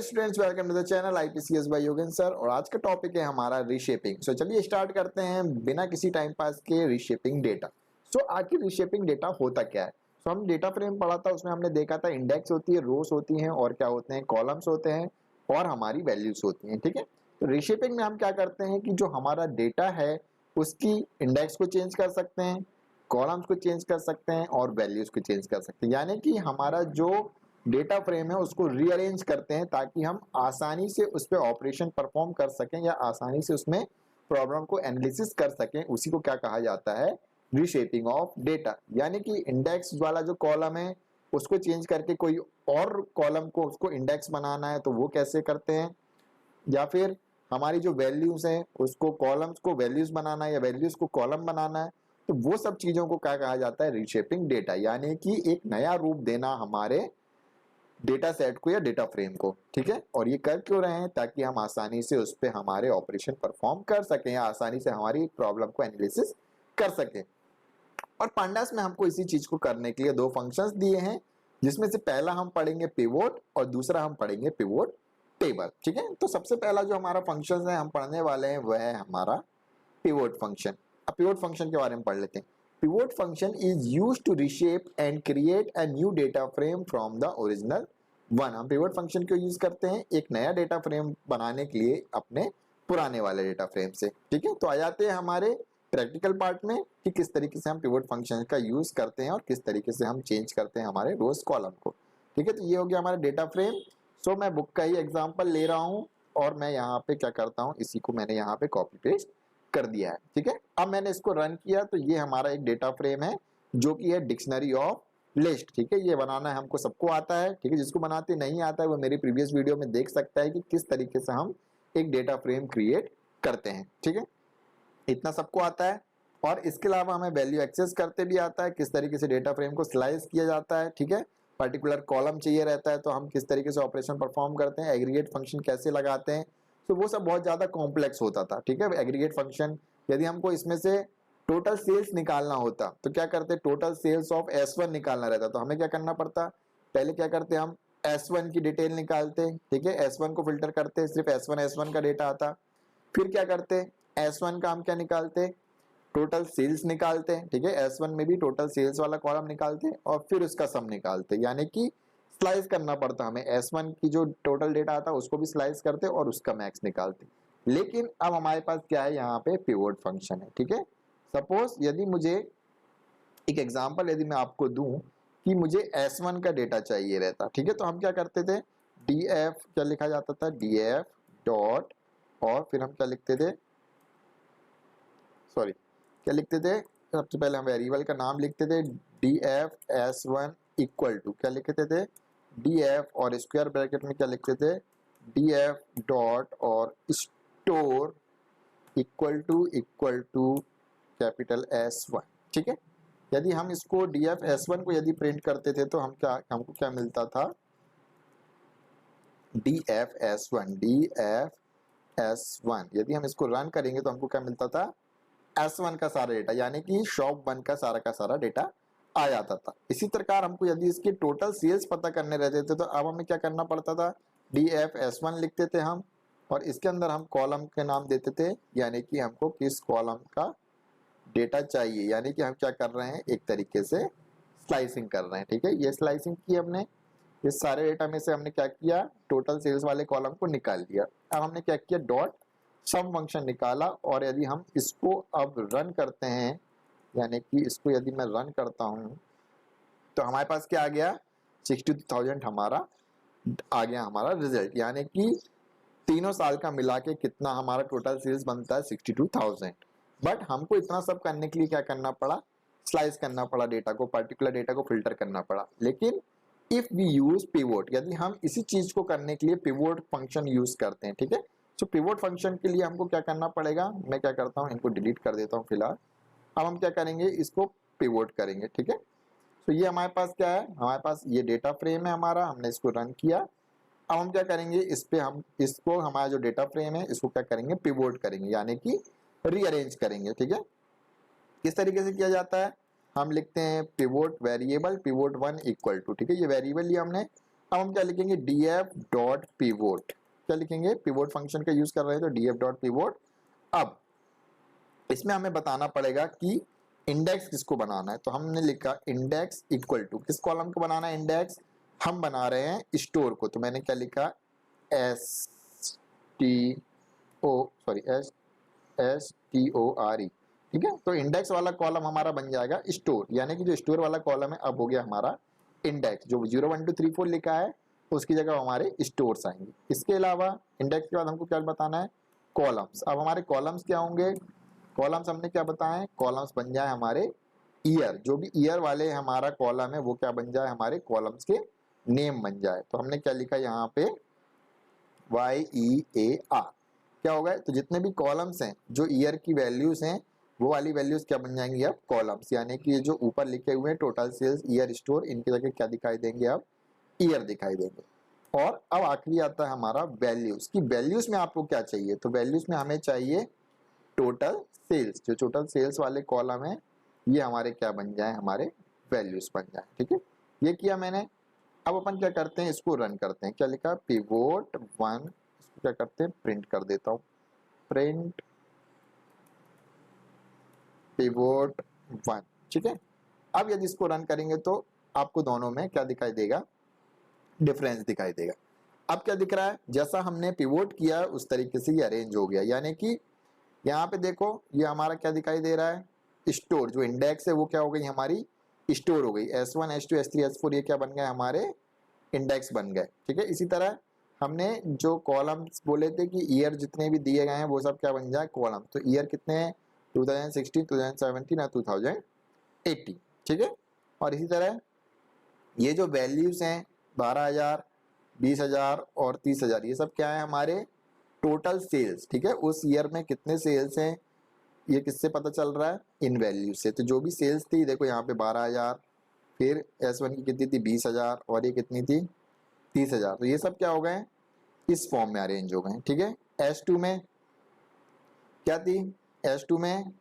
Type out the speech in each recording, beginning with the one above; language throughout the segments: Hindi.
Students, welcome to the channel IPCS by Yogendra sir. और आज का टॉपिक है हमारा रीशेपिंग। सो चलिए स्टार्ट करते हैं बिना किसी टाइम पास के रीशेपिंग डेटा। सो आखिर रीशेपिंग डेटा होता क्या है? सो हम डेटा फ्रेम पढ़ा था, उसमें हमने देखा था इंडेक्स होती है, रोज होती हैं और क्या होते हैं, कॉलम्स होते हैं और हमारी वैल्यूज होती हैं। ठीक है, तो रीशेपिंग में हम क्या करते हैं कि जो हमारा डेटा है उसकी इंडेक्स को चेंज कर सकते हैं, कॉलम्स को चेंज कर सकते हैं और वैल्यूज को चेंज कर सकते हैं। यानी कि हमारा जो डेटा फ्रेम है उसको रीअरेंज करते हैं ताकि हम आसानी से उस पर ऑपरेशन परफॉर्म कर सकें या आसानी से उसमें प्रॉब्लम को एनालिसिस कर सकें। उसी को क्या कहा जाता है? Reshaping of data. यानी कि इंडेक्स वाला जो कॉलम है उसको चेंज करके कोई और कॉलम को उसको इंडेक्स बनाना है तो वो कैसे करते हैं, या फिर हमारी जो वैल्यूज हैं उसको कॉलम्स को वैल्यूज बनाना है या वैल्यूज को कॉलम बनाना है, तो वो सब चीजों को क्या कहा जाता है? Reshaping data. यानी कि एक नया रूप देना हमारे डेटा सेट को या डेटा फ्रेम को। ठीक है, और ये कर क्यों रहे हैं? ताकि हम आसानी से उस पर हमारे ऑपरेशन परफॉर्म कर सकें या आसानी से हमारी प्रॉब्लम को एनालिसिस कर सकें। और पांडास में हमको इसी चीज को करने के लिए दो फंक्शंस दिए हैं, जिसमें से पहला हम पढ़ेंगे पिवोट और दूसरा हम पढ़ेंगे पिवोट टेबल। ठीक है, तो सबसे पहला जो हमारा फंक्शन है हम पढ़ने वाले हैं वह है हमारा पिवोट फंक्शन। अब पिवोट फंक्शन के बारे में पढ़ लेते हैं। Pivot function is used to reshape and create a new data frame from the original one. हम पिवोट फंक्शन को यूज करते हैं एक नया डेटा फ्रेम बनाने के लिए अपने पुराने वाले डेटा फ्रेम से। ठीक है, तो आ जाते हैं हमारे प्रैक्टिकल पार्ट में कि किस तरीके से हम पिवोट फंक्शन का यूज करते हैं और किस तरीके से हम चेंज करते हैं हमारे रोज कॉलम को। ठीक है, तो ये हो गया हमारा डेटा फ्रेम। सो मैं बुक का ही एग्जांपल ले रहा हूं और मैं यहाँ पे क्या करता हूँ, इसी को मैंने यहाँ पे कॉपी पेस्ट कर दिया है। ठीक है, अब मैंने इसको रन किया तो ये हमारा एक डेटा फ्रेम है जो कि है डिक्शनरी ऑफ लिस्ट। ठीक है, ये बनाना है हमको सबको आता है। ठीक है, जिसको बनाते नहीं आता है वो मेरी प्रीवियस वीडियो में देख सकता है कि किस तरीके से हम एक डेटा फ्रेम क्रिएट करते हैं। ठीक है, इतना सबको आता है। और इसके अलावा हमें वैल्यू एक्सेस करते भी आता है, किस तरीके से डेटा फ्रेम को स्लाइस किया जाता है। ठीक है, पर्टिकुलर कॉलम चाहिए रहता है तो हम किस तरीके से ऑपरेशन परफॉर्म करते हैं, एग्रीगेट फंक्शन कैसे लगाते हैं। तो वो सब बहुत ज्यादा कॉम्प्लेक्स होता था। ठीक है, एग्रीगेट फंक्शन यदि हमको इसमें से टोटल सेल्स निकालना होता तो क्या करते? टोटल सेल्स ऑफ S1 निकालना रहता तो हमें क्या करना पड़ता? पहले क्या करते हम S1 की डिटेल निकालते। ठीक है, S1 को फिल्टर करते, सिर्फ S1 का डेटा आता। फिर क्या करते? S1 का हम क्या निकालते? टोटल सेल्स निकालते हैं। ठीक है, S1 में भी टोटल सेल्स वाला कॉलम निकालते और फिर उसका सम निकालते। यानी कि स्लाइस करना पड़ता हमें, S1 की जो टोटल डेटा आता उसको भी स्लाइस करते और उसका मैक्स निकालते। लेकिन अब हमारे पास क्या है, यहाँ पे पिवोट फंक्शन है। ठीक है, सपोज यदि मुझे एक एग्जांपल यदि मैं आपको दूं कि मुझे S1 का डेटा चाहिए रहता। ठीक है, तो हम क्या करते थे? df क्या लिखा जाता था? df डॉट, और फिर हम क्या लिखते थे? सॉरी, क्या लिखते थे? सबसे पहले हम वेरिएबल का नाम लिखते थे df S1 इक्वल टू क्या लिखते थे? df और स्क्वायर ब्रैकेट में क्या लिखते थे? df डॉट और store equal to capital S1। ठीक है, यदि हम इसको df S1 को यदि प्रिंट करते थे तो हमको क्या मिलता था? df S1 यदि हम इसको रन करेंगे तो हमको क्या मिलता था? S1 का सारा डेटा, यानी कि शॉप 1 का सारा डेटा आ जाता था। इसी प्रकार हमको यदि इसके टोटल सेल्स पता करने रहते थे तो अब हमें क्या करना पड़ता था? df S1 लिखते थे हम और इसके अंदर हम कॉलम के नाम देते थे, यानी कि हमको किस कॉलम का डेटा चाहिए। यानी कि हम क्या कर रहे हैं? एक तरीके से स्लाइसिंग कर रहे हैं। ठीक है, ये स्लाइसिंग की हमने, इस सारे डेटा में से हमने क्या किया? टोटल सेल्स वाले कॉलम को निकाल लिया। अब हमने क्या किया? डॉट सम फंक्शन निकाला और यदि हम इसको अब रन करते हैं, यानी कि इसको यदि मैं रन करता हूं तो हमारे पास क्या आ गया? 62,000 हमारा आ गया हमारा रिजल्ट। यानी कि तीनों साल का मिला के कितना हमारा टोटल सेल्स बनता है? 62,000। बट हमको इतना सब करने के लिए क्या करना पड़ा? स्लाइस करना पड़ा डेटा को, पर्टिकुलर डेटा को फिल्टर करना पड़ा। लेकिन इफ वी यूज पिवोट, यदि हम इसी चीज को करने के लिए पिवोट फंक्शन यूज करते हैं। ठीक है, तो पिवोट फंक्शन के लिए हमको क्या करना पड़ेगा? मैं क्या करता हूँ, इनको डिलीट कर देता हूँ फिलहाल। अब हम क्या करेंगे? इसको पिवोट करेंगे। ठीक है, तो ये हमारे पास क्या है? हमारे पास ये डेटा फ्रेम है हमारा, हमने इसको रन किया। अब हम क्या करेंगे? इस पे हम इसको, हमारा जो डेटा फ्रेम है इसको क्या करेंगे? पिवोट करेंगे, यानी कि रीअरेंज करेंगे। ठीक है, किस तरीके से किया जाता है? हम लिखते हैं pivot variable pivot 1 equal to. ठीक है, ये वेरिएबल लिया हमने। अब हम क्या लिखेंगे, df डॉट pivot, क्या लिखेंगे, पिवोट फंक्शन का यूज कर रहे हैं तो df डॉट pivot। अब इसमें हमें बताना पड़ेगा कि इंडेक्स किसको बनाना है, तो हमने लिखा इंडेक्स इक्वल टू, किस कॉलम को बनाना है इंडेक्स, हम बना रहे हैं स्टोर को, तो मैंने क्या लिखा, S T O sorry STORE, ठीक है। तो इंडेक्स वाला कॉलम हमारा बन जाएगा स्टोर, यानी कि जो स्टोर वाला कॉलम है अब हो गया हमारा इंडेक्स, जो 0 1 2 3 4 लिखा है उसकी जगह हमारे स्टोर्स आएंगे। इसके अलावा इंडेक्स के बाद हमको क्या बताना है, कॉलम्स। अब हमारे कॉलम्स क्या होंगे, कॉलम्स हमने क्या बताए, कॉलम्स बन जाए हमारे ईयर, जो भी ईयर वाले हमारा कॉलम है वो क्या बन जाए, हमारे कॉलम्स के नेम बन जाए। तो हमने क्या लिखा यहाँ पे YEAR, क्या होगा, तो जितने भी कॉलम्स हैं जो ईयर की वैल्यूज हैं वो वाली वैल्यूज क्या बन जाएंगी अब कॉलम्स, यानी कि ये जो ऊपर लिखे हुए हैं टोटल सेल्स ईयर स्टोर, इनकी जगह क्या दिखाई देंगे, अब ईयर दिखाई देंगे। और अब आखिरी आता है हमारा वैल्यूज, की वैल्यूज में आपको क्या चाहिए, तो वैल्यूज में हमें चाहिए टोटल सेल्स, जो टोटल सेल्स वाले कॉलम है ये हमारे क्या बन जाए, हमारे वैल्यूज बन जाए, ठीक है। ये किया मैंने। अब अपन क्या करते हैं, इसको रन करते हैं, क्या लिखा, पिवोट 1, इसको क्या करते हैं, प्रिंट कर देता हूं, प्रिंट पिवोट 1, ठीक है। अब यदि इसको रन करेंगे तो आपको दोनों में क्या दिखाई देगा, डिफरेंस दिखाई देगा। अब क्या दिख रहा है, जैसा हमने पिवोट किया उस तरीके से ये अरेंज हो गया, यानी कि यहाँ पे देखो ये हमारा क्या दिखाई दे रहा है, स्टोर, जो इंडेक्स है वो क्या हो गई हमारी स्टोर हो गई, S1 S2 S3 S4 ये क्या बन गए हमारे इंडेक्स बन गए, ठीक है। इसी तरह हमने जो कॉलम्स बोले थे कि ईयर जितने भी दिए गए हैं वो सब क्या बन जाए कॉलम, तो ईयर कितने हैं 2016 2017 और 2018, ठीक है। और इसी तरह ये जो वैल्यूज हैं 12,000 20,000 और 30,000 ये सब क्या है हमारे टोटल सेल्स, ठीक है। उस ईयर में कितने सेल्स हैं ये किससे पता चल रहा है, इन वैल्यू से। तो जो भी सेल्स थी देखो यहाँ पे 12,000, फिर S1 की कितनी थी 20,000 और ये कितनी थी 30,000, तो ये सब क्या हो गए इस फॉर्म में अरेंज हो गए, ठीक है। S2 में क्या थी, S2 में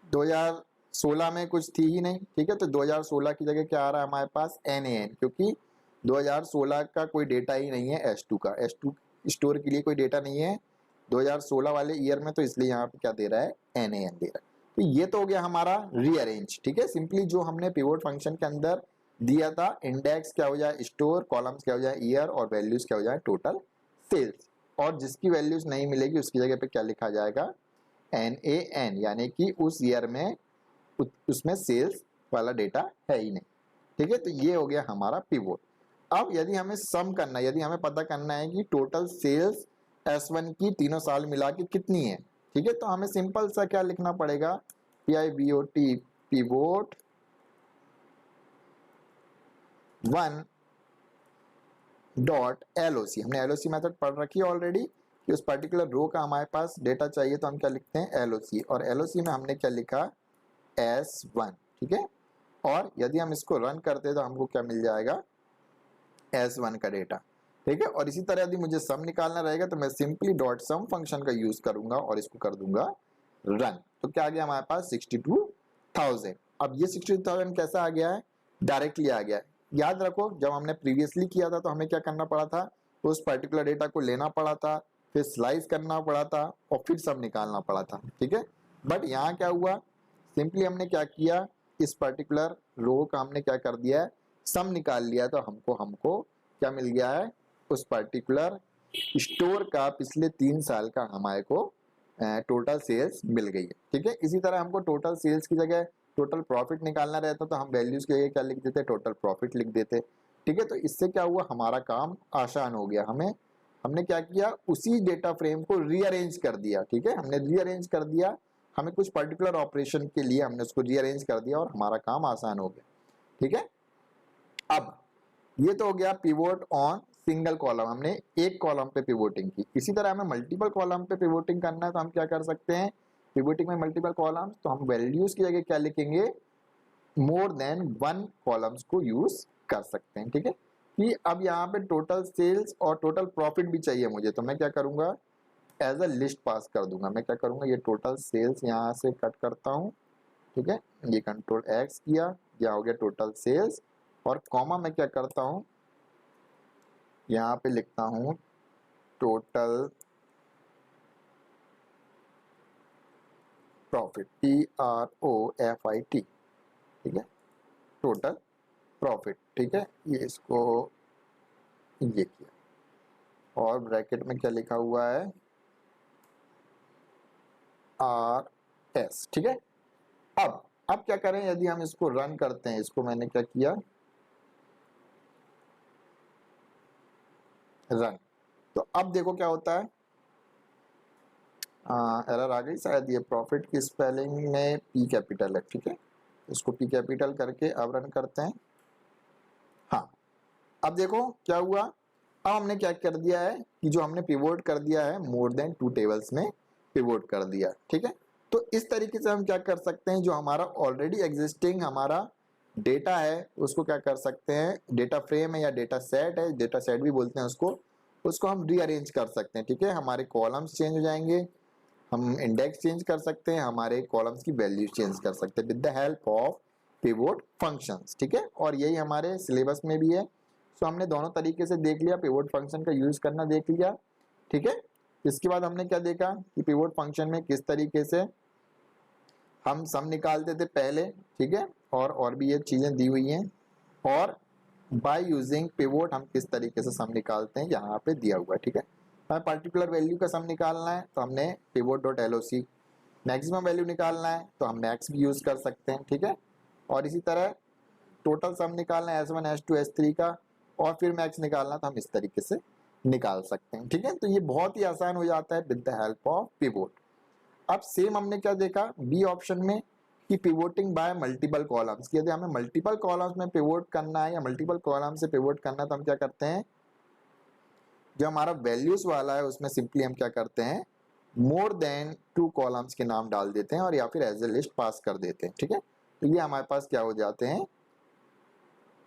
2016 में कुछ थी ही नहीं, ठीक है। तो 2016 की जगह क्या आ रहा है हमारे पास NAN, क्योंकि 2016 का कोई डेटा ही नहीं है S2 का, S2 स्टोर के लिए कोई डेटा नहीं है 2016 वाले ईयर में, तो इसलिए यहाँ पे क्या दे रहा है NAN दे रहा है। तो ये तो हो गया हमारा रीअरेंज, ठीक है। सिंपली जो हमने पिवोट फंक्शन के अंदर दिया था, इंडेक्स क्या हो जाए स्टोर, कॉलम्स क्या हो जाए ईयर और वैल्यूज क्या हो जाए टोटल सेल्स, और जिसकी वैल्यूज नहीं मिलेगी उसकी जगह पे क्या लिखा जाएगा NAN, यानी कि उस ईयर में उसमें सेल्स वाला डेटा है ही नहीं, ठीक है। तो ये हो गया हमारा पिवोट। अब यदि हमें सम करना है, यदि हमें पता करना है कि टोटल सेल्स S1 की तीनों साल मिला के कितनी है, ठीक है, तो हमें सिंपल सा क्या लिखना पड़ेगा, PIVOT पिवोट 1 डॉट LOC, हमने LOC मेथड पढ़ रखी है ऑलरेडी कि उस पर्टिकुलर रो का हमारे पास डेटा चाहिए तो हम क्या लिखते हैं LOC, और LOC में हमने क्या लिखा S1, ठीक है। और यदि हम इसको रन करते तो हमको क्या मिल जाएगा S1 का डेटा, ठीक है। और इसी तरह यदि मुझे सम निकालना रहेगा तो मैं सिंपली डॉट सम फंक्शन का यूज करूंगा और इसको कर दूंगा रन, तो क्या आ गया हमारे पास 62,000। अब ये 62,000 कैसा आ गया है, डायरेक्टली आ गया है। याद रखो जब हमने प्रीवियसली किया था तो हमें क्या करना पड़ा था, उस पर्टिकुलर डेटा को लेना पड़ा था, फिर स्लाइस करना पड़ा था और फिर सब निकालना पड़ा था, ठीक है। बट यहाँ क्या हुआ, सिंपली हमने क्या किया, इस पर्टिकुलर रो का हमने क्या कर दिया है सम निकाल लिया, तो हमको क्या मिल गया है, उस पर्टिकुलर स्टोर का पिछले 3 साल का हमारे को टोटल सेल्स मिल गई है, ठीक है। इसी तरह हमको टोटल सेल्स की जगह टोटल प्रॉफिट निकालना रहता तो हम वैल्यूज की जगह क्या लिख देते, टोटल प्रॉफिट लिख देते, ठीक है। तो इससे क्या हुआ, हमारा काम आसान हो गया, हमने क्या किया, उसी डेटा फ्रेम को रीअरेंज कर दिया, ठीक है। हमने रीअरेंज कर दिया, हमें कुछ पर्टिकुलर ऑपरेशन के लिए हमने उसको रीअरेंज कर दिया और हमारा काम आसान हो गया, ठीक है। अब ये तो हो गया पिवोट ऑन सिंगल कॉलम, हमने एक कॉलम पे पिवोटिंग की। इसी तरह हमें मल्टीपल कॉलम पे पिवोटिंग करना है तो हम क्या कर सकते हैं, पिवोटिंग में मल्टीपल कॉलम, तो हम वैल्यूज की जगह क्या लिखेंगे, मोर देन 1 कॉलम्स को यूज कर सकते हैं, ठीक है। कि अब यहाँ पे टोटल सेल्स और टोटल प्रॉफिट भी चाहिए मुझे, तो मैं क्या करूंगा एज अ लिस्ट पास कर दूंगा। मैं क्या करूंगा, ये टोटल सेल्स यहाँ से कट करता हूँ, ठीक है। ये कंट्रोल X किया, यह हो गया टोटल सेल्स, और कॉमा मैं क्या करता हूँ यहाँ पे लिखता हूँ टोटल प्रॉफिट, PROFIT, ठीक है, टोटल प्रॉफिट, ठीक है, ये इसको ये किया और ब्रैकेट में क्या लिखा हुआ है, RS, ठीक है। अब क्या करें, यदि हम इसको रन करते हैं, इसको मैंने क्या किया, रन, तो अब देखो क्या होता है, एरर आ गई शायद, ये प्रॉफिट की स्पेलिंग में P कैपिटल है, ठीक है, इसको P कैपिटल करके अब रन करते हैं। हाँ, अब देखो क्या हुआ, अब हमने क्या कर दिया है कि जो हमने पिवोट कर दिया है मोर देन 2 टेबल्स में पिवोट कर दिया, ठीक है। तो इस तरीके से हम क्या कर सकते हैं, जो हमारा ऑलरेडी एग्जिस्टिंग हमारा डेटा है उसको क्या कर सकते हैं, डेटा फ्रेम है या डेटा सेट है, डेटा सेट भी बोलते हैं उसको हम रीअरेंज कर सकते हैं, ठीक है। हमारे कॉलम्स चेंज हो जाएंगे, हम इंडेक्स चेंज कर सकते हैं, हमारे कॉलम्स की वैल्यू चेंज कर सकते हैं with the help of pivot functions, ठीक है। और यही हमारे सिलेबस में भी है। सो हमने दोनों तरीके से देख लिया, पिवोट फंक्शन का यूज करना देख लिया, ठीक है। इसके बाद हमने क्या देखा कि पिवोट फंक्शन में किस तरीके से हम सम निकालते थे पहले, ठीक है, और भी ये चीजें दी हुई हैं, और बाय यूजिंग पिवोट हम किस तरीके से सम निकालते हैं यहाँ पे दिया हुआ है, ठीक है। हमें पर्टिकुलर वैल्यू का सम निकालना है तो हमने pivot dot LOC, maximum value निकालना है तो हम मैक्स भी यूज कर सकते हैं, ठीक है। और इसी तरह टोटल सम निकालना है S1 S2 S3 का, और फिर मैक्स निकालना तो हम इस तरीके से निकाल सकते हैं, ठीक है। तो ये बहुत ही आसान हो जाता है with the help of pivot. अब सेम हमने क्या देखा बी ऑप्शन में कि पिवोटिंग बाय मल्टीपल कॉलम्स, यदि हमें मल्टीपल कॉलम्स में पिवोट करना है या मल्टीपल कॉलम से पिवोट करना है तो हम क्या करते हैं, जो हमारा वैल्यूज वाला है उसमें सिंपली हम क्या करते हैं, मोर देन 2 कॉलम्स के नाम डाल देते हैं और या फिर एज ए लिस्ट पास कर देते हैं, ठीक है। तो ये हमारे पास क्या हो जाते हैं,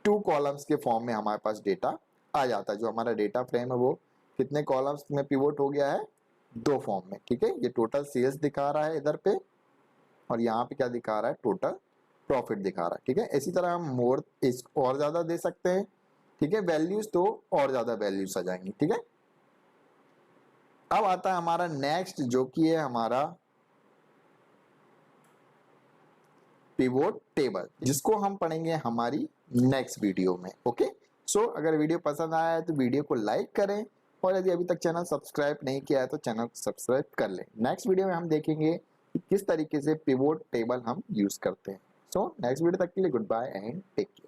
2 कॉलम्स के फॉर्म में हमारे पास डेटा आ जाता है। जो हमारा डेटा फ्रेम है वो कितने कॉलम्स में पिवोट हो गया है, 2 फॉर्म में, ठीक है। ये टोटल सेल्स दिखा रहा है इधर पे, और यहाँ पे क्या दिखा रहा है, टोटल प्रॉफिट दिखा रहा है, ठीक है। इसी तरह हम मोर इस और ज्यादा दे सकते हैं, ठीक है, वैल्यूज तो और ज्यादा वैल्यूज आ जाएंगी, ठीक है। अब आता है हमारा नेक्स्ट जो कि है हमारा पिवोट टेबल, जिसको हम पढ़ेंगे हमारी नेक्स्ट वीडियो में, ओके। सो अगर वीडियो पसंद आया है तो वीडियो को लाइक करें, और यदि अभी तक चैनल सब्सक्राइब नहीं किया है तो चैनल सब्सक्राइब कर लें। नेक्स्ट वीडियो में हम देखेंगे कि किस तरीके से पिवोट टेबल हम यूज करते हैं। सो नेक्स्ट वीडियो तक के लिए goodbye and take care.